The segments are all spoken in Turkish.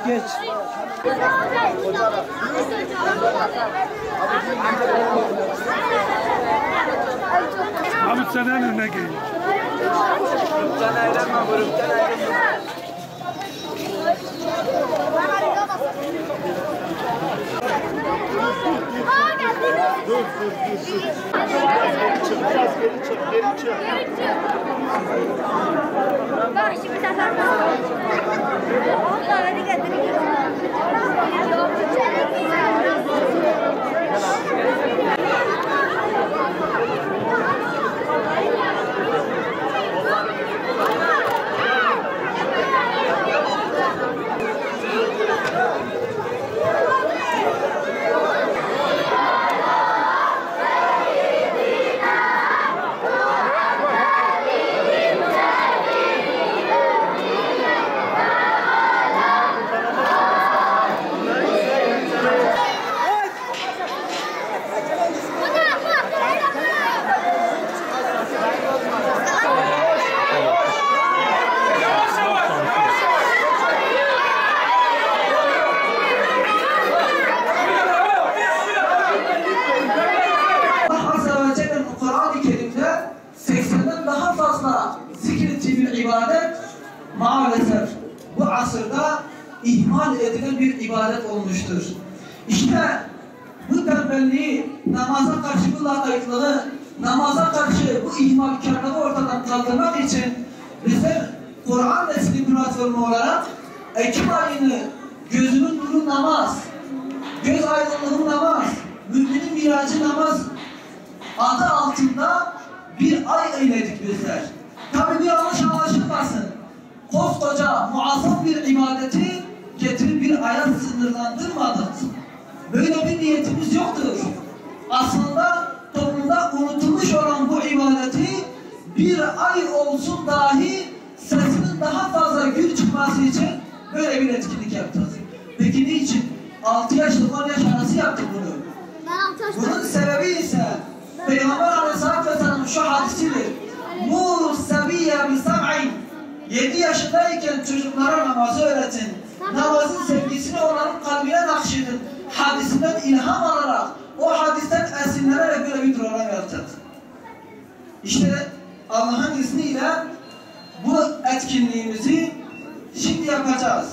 Geç. Abi sen önüne gel. Gruptan ayrılma. Dur. Geri çık. Bak şimdi sefer mi? Onları getireyim. Maalesef bu asırda ihmal edilen bir ibadet olmuştur. İşte bu tembelliği, namaza karşı bu lakaytlığı, namaza karşı bu ihmalkarlığı ortadan kaldırmak için bizler Kur'an nesli platformu olarak Ekim ayını gözünün nuru namaz, göz aydınlığı namaz, müminin miracı namaz adı altında bir ay eyledik bizler. Tabi bir yanlış anlaşılmasın. Koskoca muazzam bir ibadeti getirip bir aya sınırlandırmadık. Böyle bir niyetimiz yoktur. Aslında toplumda unutulmuş olan bu ibadeti bir ay olsun dahi sesinin daha fazla gür çıkması için böyle bir etkinlik yaptık. Peki niçin? 6 yaşla 10 yaş arası yaptık bunu. Bunun sebebi ise Peygamber Aleyhisselatü Vesselam'ın şu hadisidir. Mûrû sebiyye bisab'in. 7 yaşındayken çocuklara namazı öğretin. Namazın sevgisini onların kalbine nakşedin. Hadisinden ilham alarak, o hadisten esinlenerek böyle bir program yaptık. İşte Allah'ın izniyle bu etkinliğimizi şimdi yapacağız.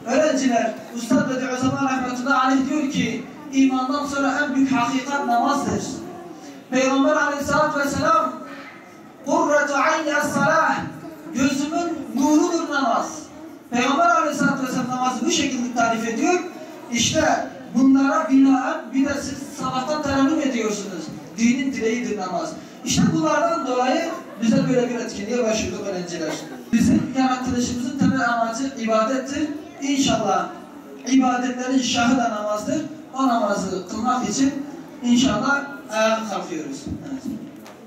Öğrenciler, Üstad Bediüzzaman Rahmetullahi Aleyh diyor ki, imandan sonra en büyük hakikat namazdır. Peygamber Aleyhisselatü Vesselam Kurretu ayni es-salah, gözümün nurudur namaz. Peygamber Aleyhisselatü Vesselam namazı bu şekilde tarif ediyor. İşte bunlara binaen bir de siz sabahtan terennüm ediyorsunuz. Dinin direğidir namaz. İşte bunlardan dolayı bize böyle bir etkinliğe başladık öğrenciler. Bizim yaratılışımızın temel amacı ibadettir. İnşallah ibadetlerin şahı da namazdır. O namazı kılmak için inşallah ayağa kalkıyoruz. Evet.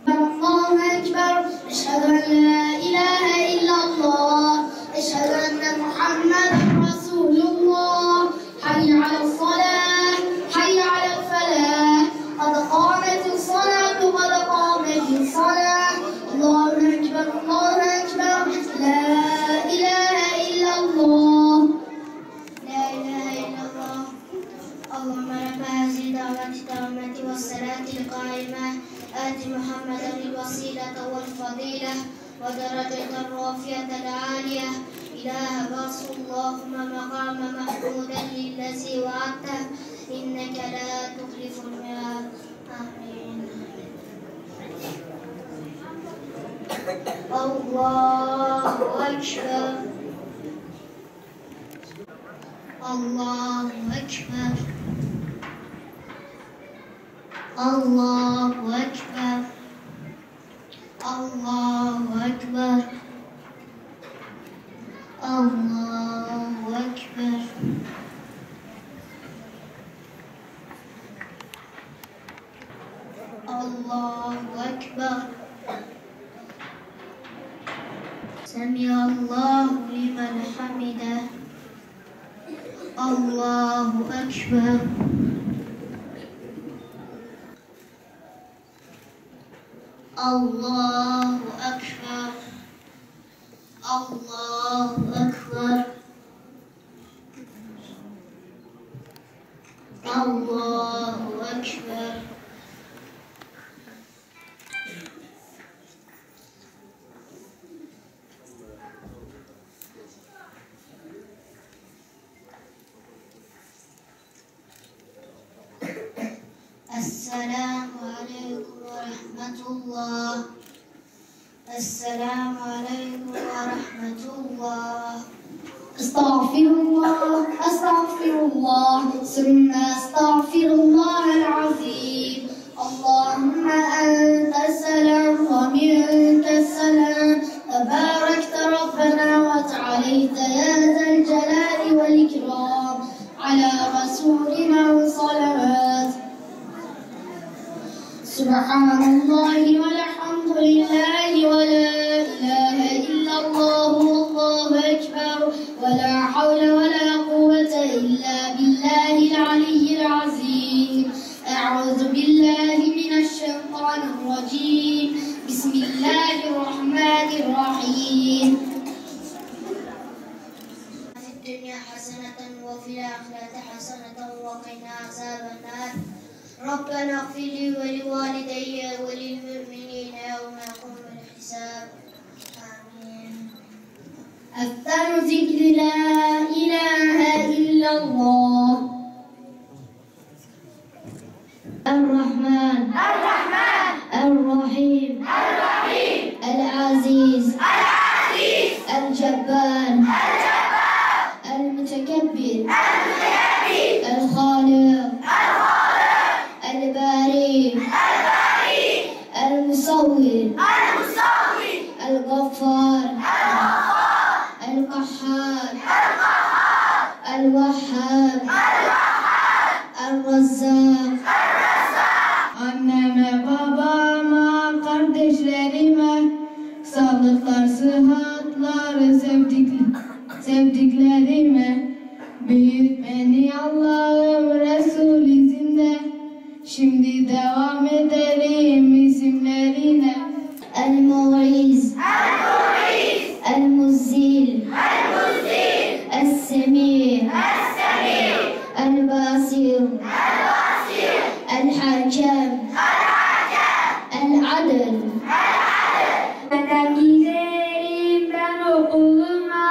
Allahu Ekber, eşhedü en la ilahe illallah, eşhedü enne Muhammeden Resulullah, hayy alel-salah, hayy alel-felah, kad kâmetis-salatu, kad kâmetis-salah, Allahu Ekber, Allahu Ekber, la ilahe illallah, la ilahe illallah. Allahümme Rabbe hazihi daveti tammeti ve salatil kaime, آت محمدا الوسيلة والفضيلة ودرجة الرافية العالية إله باص اللهم مقام محمودا للذي وعدته إنك لا تخلف الميعاد آمين. الله أكبر الله أكبر Allahu Ekber, Allahu Ekber, Allahu Ekber. Allahu Ekber. Semiyallahu limen hamide. Allahu Ekber. Allahu Ekber. Allahu Ekber. Allahu Ekber. Esselamu Aleyküm ve Rahmetullah. Esselamu Aleyküm ve Rahmetullah. Estağfirullah, estağfirullah, sümme estağfirullahel azim. Allahümme entes selam ve mintes selam. Tebarekte Rabbena ve tealeyte ya zel celali vel ikram. Ala Resulina salavat. Subhanallahi velhamdülillahi ve la ilahe illallah vallahu ekber ve la havle ve la kuvvete illa billahil aliyyil azim. Euzu billahi mineşşeytanirracim. Bismillahirrahmanirrahim. Fid dünya haseneten ve fil ahireti haseneten ve qina azabennar. ربنا اغفر لي ولوالدي وللمؤمنين يوم يقوم الحساب آمين. أفضل ذكر لا إله إلا الله. الرحمن الرحيم العزيز الجبار المتكبر الخالق الباري المصور الغفار القهار الوهاب الرزاق. Anneme, babama, kardeşlerime sağlıklar, sıhhatlar, sevdiklerime büyüt beni Allah'ım Resul izinde. Şimdi devam edelim isimlerine. El-Mu'iz, El-Muzzil, El-Semih, El-Basir, El-Hakem, El-Adil. Ben giderim ben okuluma,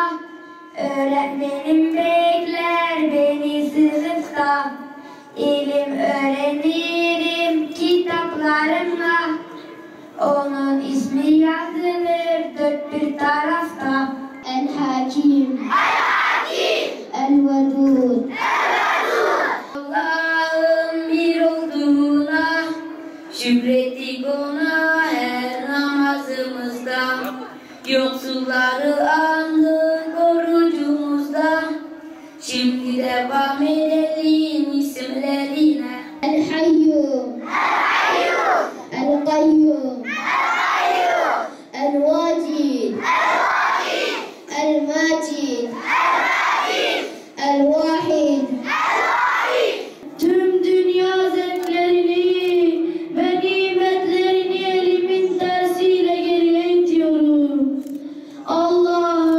öğretmenim bekler beni sınıfta. İlim öğrenirim kitaplarımla. Onun ismi yazılır dört bir tarafta. El-Hakim, El-Vedud. Allah'ın bir olduğuna şükrettik ona her namazımızda. Yoksulları andık orucumuzda. Şimdi devam edelim isimlerine. El-Hayyu, El-Qayyum, El-Vacid, El-Macid, El-Vahid. Tüm dünya zevklerini ve nimetlerini elimin tersiyle geriye itiyorum. Allah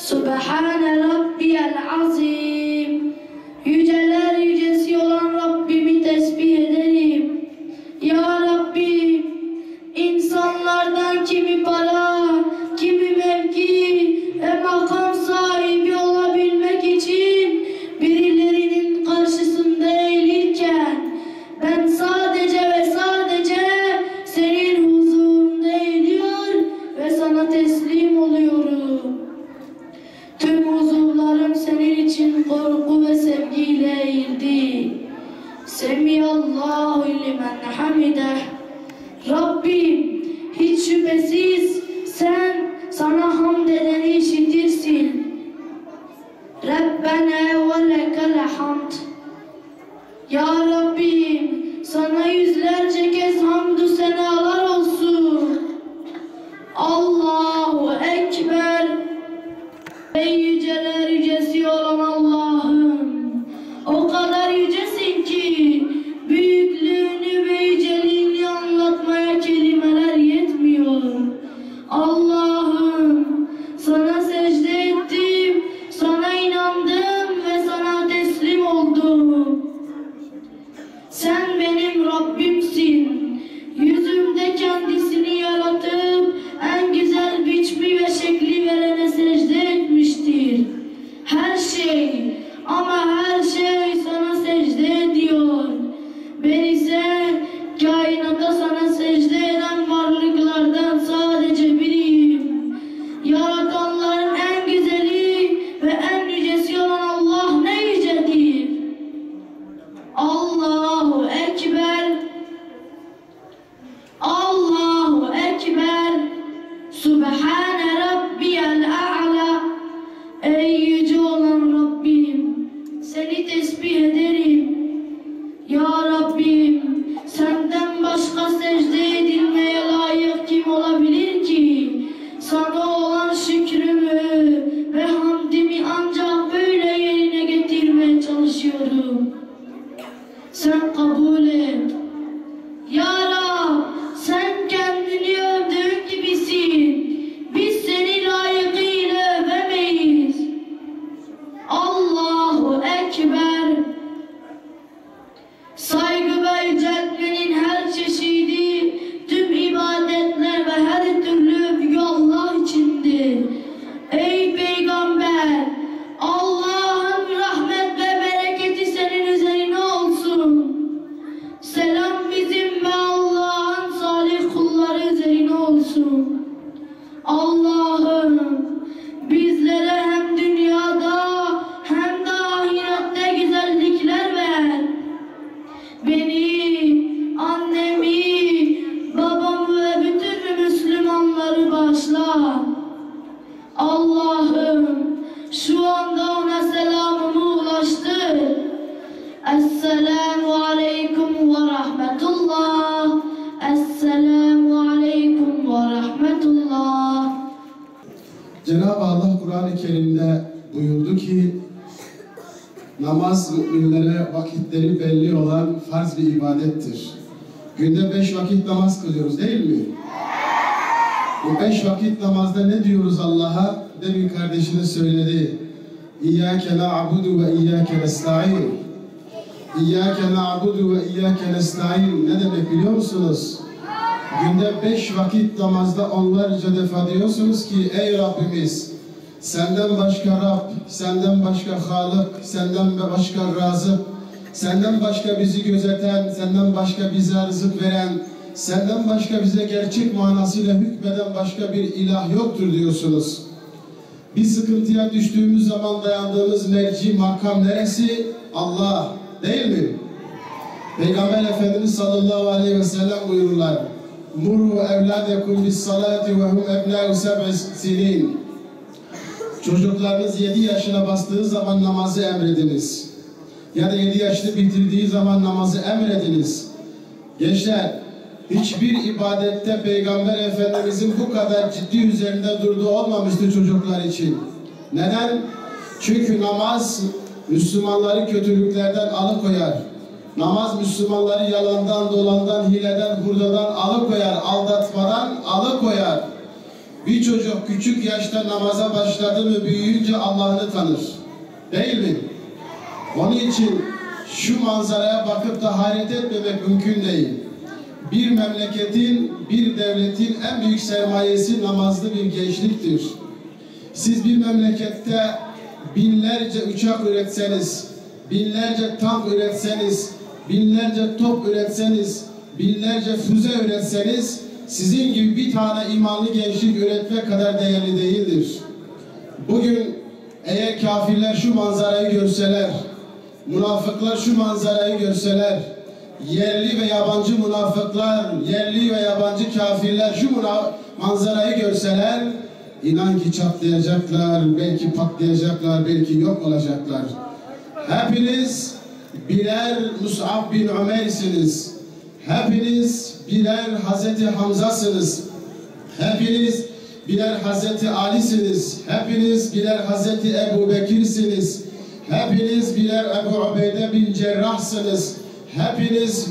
Subhane Rabbiyel Azim. Yüceler yücesi olan Rabbimi tesbih ederim. Ya Rabbi, insanlardan kimi para, kimi mevki ve makam sahibi olabilmek için birilerinin karşısında eğilirken ben sadece ve sadece senin huzurunda eğiliyor ve sana teslim oluyorum. Tüm huzurlarım senin için korku ve sevgiyle eğildi. Semiyallahu limen hamideh. Rabbim, hiç şüphesiz sen sana hamd edeni işitirsin. Rabbena ve lekel hamd. Ya Rabbim, sana yüzlerce kez hamdü senalar olsun. Allahu Ekber. Ey yüceler yücesi olan Allah'ım, o kadar yücesin ki büyüklüğünü ve yüceliğini anlatmaya kelimeler yetmiyor. Allah'ım, sana secde ettim, sana inandım ve sana teslim oldum. Sen benim Rabbimsin. Yüzümde kendisini yaratıp en güzel biçimi ve şekli verene secde etmiştir. Her şey ama her şey sana secde ediyor. Ben ise kainata sana secde eden varlıklardan sadece biriyim. Yaratanların en güzeli ve en yücesi olan Allah ne yücedir. Allahu Ekber. Allahu Ekber. Subhane Rabbiyel A'la. Ey yüce olan Rabbim, seni tesbih ederim. Ya Rabbim, senden başka secde edilmeye layık kim olabilir ki? Sana olan şükrümü ve hamdimi ancak böyle yerine getirmeye çalışıyorum. Sen kabul et. Ya Rab, sen kendini övdüğün gibisin. Biz seni layıkıyla övemeyiz. Allahu Ekber. Saygı ve yüceltmenin her çeşidi, tüm ibadetler ve her türlü övgü Allah içindir. Ey Peygamber, Allah'ın rahmet ve bereketi senin üzerine olsun. Selam bizim ve Allah'ın salih kulları üzerine olsun. Allah'ım, bizlere hem dünyada hem de ahirette güzellikler ver. Beni, annemi, babamı ve bütün Müslümanları bağışla. Allah'ım, şu anda ona selamımı ulaştır. Esselamu aleyküm ve rahmetullah. Esselamu aleyküm ve rahmetullah. Cenab-ı Allah Kur'an-ı Kerim'de buyurdu ki namaz müminlere vakitleri belli olan farz bir ibadettir. Günde 5 vakit namaz kılıyoruz değil mi? Bu 5 vakit namazda ne diyoruz Allah'a? Demin kardeşiniz söyledi. İyyâke na'budu ve iyyâke nesta'in. İyyâke na'budu ve iyyâke nesta'in ne demek biliyor musunuz? Günde 5 vakit namazda onlarca defa diyorsunuz ki ey Rabbimiz, senden başka Rab, senden başka Halık, senden başka Razık, senden başka bizi gözeten, senden başka bize rızık veren, senden başka bize gerçek manasıyla hükmeden başka bir ilah yoktur diyorsunuz. Bir sıkıntıya düştüğümüz zaman dayandığımız merci makam neresi? Allah, değil mi? Peygamber Efendimiz sallallahu aleyhi ve sellem buyururlar. Muru evladekum bis salati ve hum ebnâ'u seb'i sinin. Çocuklarınız 7 yaşına bastığı zaman namazı emrediniz. Ya da 7 yaşını bitirdiği zaman namazı emrediniz. Gençler, hiçbir ibadette Peygamber Efendimizin bu kadar ciddi üzerinde durduğu olmamıştı çocuklar için. Neden? Çünkü namaz Müslümanları kötülüklerden alıkoyar. Namaz Müslümanları yalandan, dolandan, hileden, hurdadan alıkoyar, aldatmadan alıkoyar. Bir çocuk küçük yaşta namaza başladı mı büyüyünce Allah'ını tanır. Değil mi? Onun için şu manzaraya bakıp da hayret etmemek mümkün değil. Bir memleketin, bir devletin en büyük sermayesi namazlı bir gençliktir. Siz bir memlekette binlerce uçak üretseniz, binlerce tank üretseniz, binlerce top üretseniz, binlerce füze üretseniz, sizin gibi bir tane imanlı gençlik üretmek kadar değerli değildir. Bugün eğer kafirler şu manzarayı görseler, münafıklar şu manzarayı görseler, yerli ve yabancı münafıklar, yerli ve yabancı kafirler şu manzarayı görseler, inan ki çatlayacaklar, belki patlayacaklar, belki yok olacaklar. Hepiniz birer Mus'ab bin Ömer'siniz. Hepiniz birer Hazreti Hamza'sınız. Hepiniz birer Hazreti Ali'siniz. Hepiniz birer Hazreti Ebu Bekir'siniz. Hepiniz birer Ebu Ubeyde bin Cerrah'sınız. Hepiniz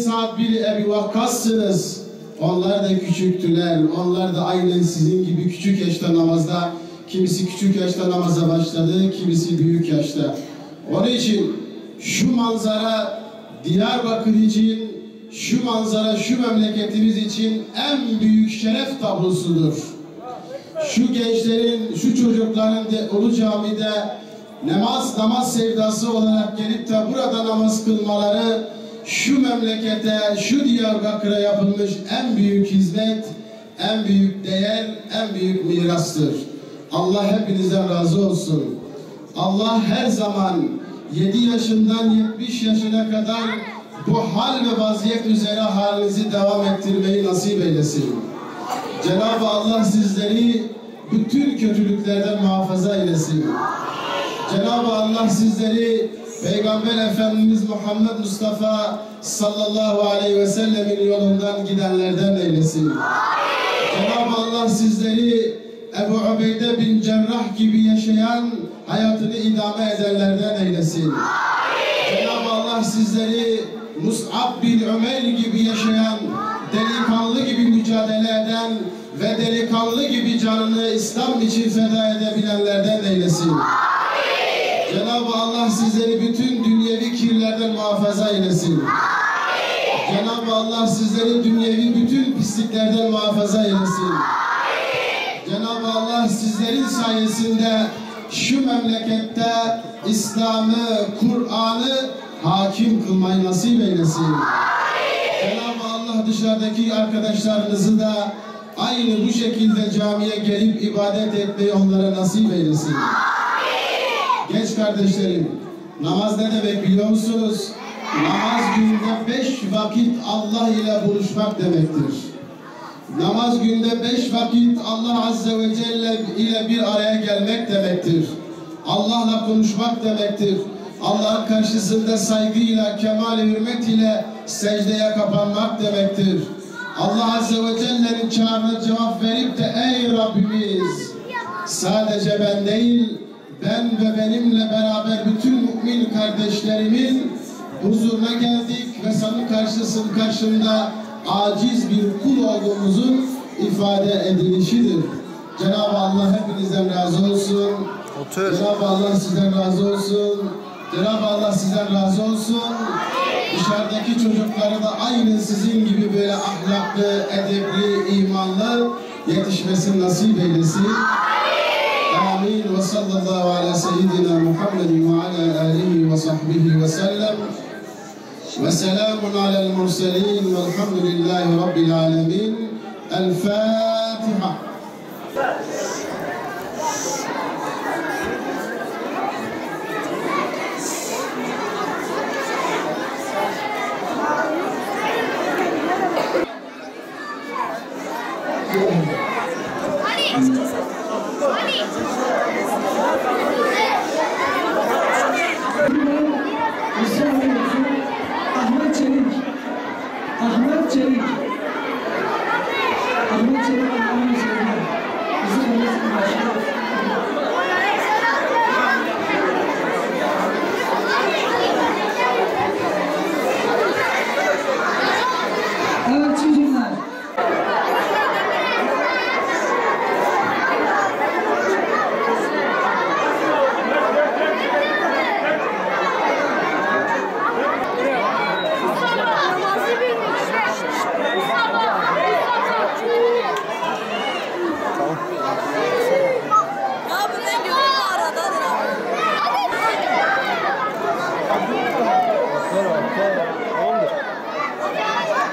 Sa'd bin Ebi Vakkas'sınız. Onlar da küçüktüler. Onlar da aynen sizin gibi küçük yaşta namazda, kimisi küçük yaşta namaza başladı, kimisi büyük yaşta. Onun için şu manzara Diyarbakır için, şu manzara şu memleketimiz için en büyük şeref tablosudur. Şu gençlerin, şu çocukların Ulu Cami'de namaz sevdası olarak gelip de burada namaz kılmaları şu memlekete, şu Diyarbakır'a yapılmış en büyük hizmet, en büyük değer, en büyük mirastır. Allah hepinizden razı olsun. Allah her zaman 7 yaşından 70 yaşına kadar bu hal ve vaziyet üzere halinizi devam ettirmeyi nasip eylesin. Cenab-ı Allah sizleri bütün kötülüklerden muhafaza eylesin. Cenab-ı Allah sizleri Peygamber Efendimiz Muhammed Mustafa sallallahu aleyhi ve sellemin yolundan gidenlerden eylesin. Cenab-ı Allah sizleri Ebu Ubeyde bin Cerrah gibi yaşayan, hayatını idame edenlerden eylesin. Cenab-ı Allah sizleri Mus'ab bin Ömer gibi yaşayan, delikanlı gibi mücadele eden ve delikanlı gibi canını İslam için feda edebilenlerden eylesin. Cenab-ı Allah sizleri bütün dünyevi kirlerden muhafaza eylesin. Cenab-ı Allah sizleri dünyevi bütün pisliklerden muhafaza eylesin. Cenab-ı Allah sizlerin sayesinde şu memlekette İslam'ı, Kur'an'ı hakim kılmayı nasip eylesin. Cenab-ı Allah dışarıdaki arkadaşlarınızı da aynı bu şekilde camiye gelip ibadet etmeyi onlara nasip eylesin. Genç kardeşlerim, namaz ne demek biliyor musunuz? Namaz günde 5 vakit Allah ile buluşmak demektir. Namaz günde 5 vakit Allah Azze ve Celle ile bir araya gelmek demektir. Allah'la konuşmak demektir. Allah'ın karşısında saygıyla, kemal hürmet ile secdeye kapanmak demektir. Allah Azze ve Celle'nin çağrına cevap verip de ey Rabbimiz, sadece ben değil, ben ve benimle beraber bütün mümin kardeşlerimin huzuruna geldik ve senin karşında aciz bir kul olduğumuzun ifade edilişidir. Cenab-ı Allah hepinizden razı olsun. Cenab-ı Allah sizden razı olsun. Cenab-ı Allah sizden razı olsun. Dışarıdaki çocukları da aynı sizin gibi böyle ahlaklı, edepli, imanlı yetişmesini nasip eylesin. Amin. Ve sallallahu ala seyyidina Muhammedin ve ala alihi ve sahbihi ve sellem. Ve selamun alel murselin velhamdülillahi rabbil alemin. El Fatiha.